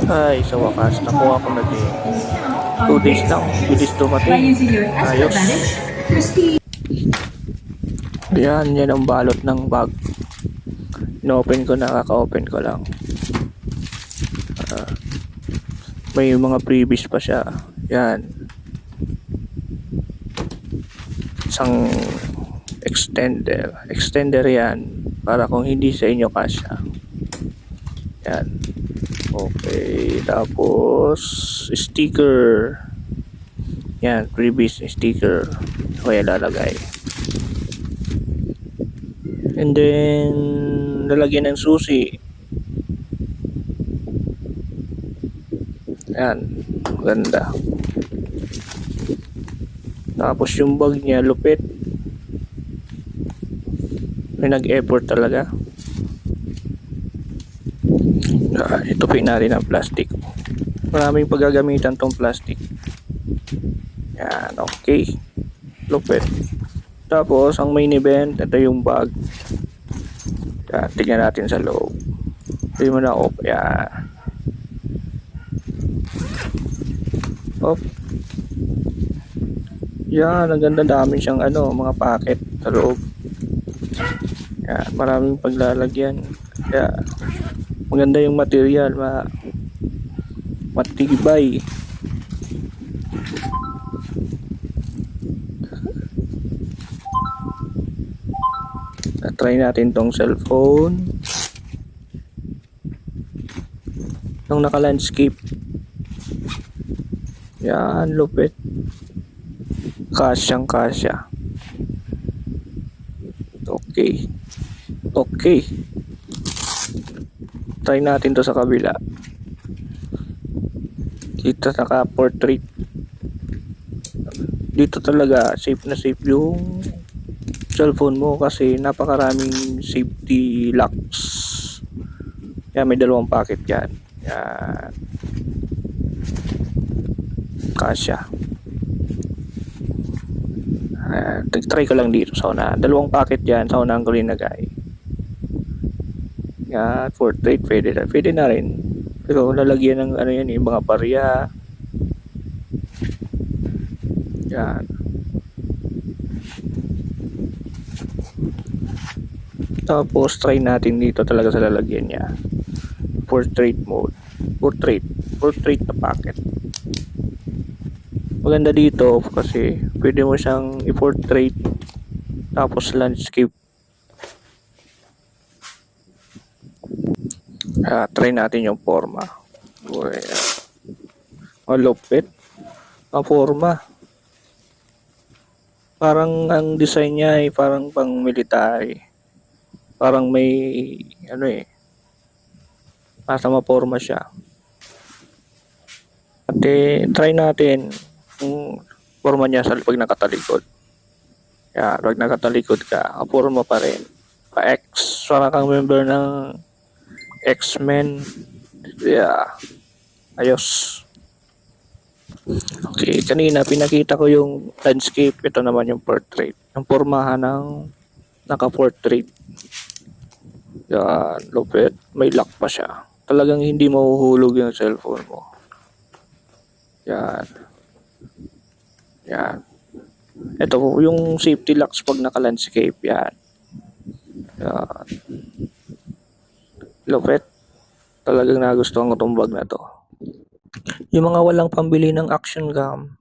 Ay, sa wakas, nakuha ko na din. 2 days lang, bilis dumating. Ayos. Yan ang balot ng bag. In-open ko na, kaka-open ko lang. May mga freebies pa siya. Yan. Isang extender. Extender yan. Para kung hindi sa inyo kasya. Yan. Okay. Tapos, sticker. Yan. Freebies sticker. Kaya lalagay. And then, lalagyan ng susi. Yan. Ganda. Tapos yung bag niya, lupit. May nag-effort talaga. Ito natin ang plastic. Maraming paggagamitan tong plastic. Yan, okay. Lupit. Tapos, ang main event, ito yung bag. Yan, tingnan natin sa loob. Tingnan mo na, op. Yan. Op. Yan, ang ganda, dami siyang mga packet sa loob. Yan, maraming paglalagyan. Kaya, maganda yung material, matibay. Try natin tong cellphone. Nung naka-landscape. Yan, lupit. Kasyang kasya. Okay. Okay. Try natin to sa kabila. Dito naka-portrait. Dito talaga safe na safe yung cellphone mo kasi napakaraming safety locks. Yan, may dalawang packet yan. Yan. Kasya. Try ko lang dito sa una. Dalawang packet yan sa unang ko linagay. Yan, portrait pwede na rin. Pero lalagyan ng yan, mga barya. Yan. Tapos try natin dito talaga sa lalagyan niya. Portrait mode. Portrait na packet. Maganda dito kasi pwede mo siyang i-portrait tapos landscape. Try natin yung forma. Malupit. Ang forma. Parang ang design niya ay parang pang military. Parang may nasa maporma siya. At try natin kung forma niya sa pag nakatalikod. Yan, pag nakatalikod ka, forma pa rin. Pa-X, parang kang member ng X-Men. Yeah. Ayos. Okay, kanina pinakita ko yung landscape. Ito naman yung portrait. Yung pormahan ng naka-portrait. Yan, lupit. May lock pa siya. Talagang hindi mahuhulog yung cellphone mo. Yan. Yan. Ito yung safety locks pag naka-landscape. Yan. Yan. Lupit. Talagang nagustuhan ko itong bag na to. Yung mga walang pambili ng action cam,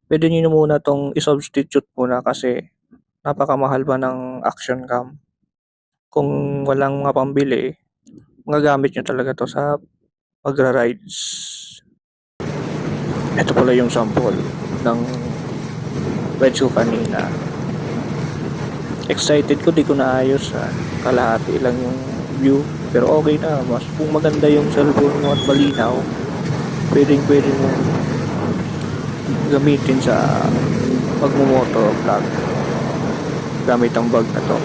pwede nyo muna itong i-substitute muna kasi napakamahal pa ng action cam. Kung walang mga pambili, magagamit nyo talaga to sa pagra-rides. Ito pala yung sample ng wedge ko kanina. Excited ko, di ko naayos. Kalahati lang yung view. Pero okay na. Mas kung maganda yung cellphone mo at malinaw, pwede mo gamitin sa pagmumoto vlog gamit ang bag na to.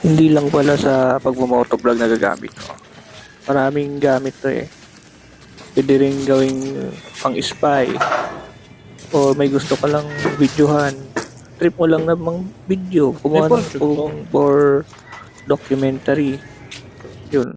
Hindi lang pala sa pagmumoto vlog na gagamit to. Maraming gamit to Pwede rin gawing pang spy o may gusto ka lang videohan, trip mo lang namang video, kumuha ng for documentary.